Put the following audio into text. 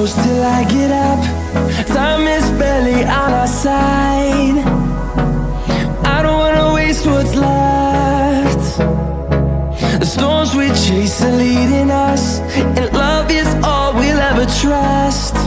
close till I get up. Time is barely on our side. I don't wanna waste what's left. The storms we chase are leading us, and love is all we'll ever trust.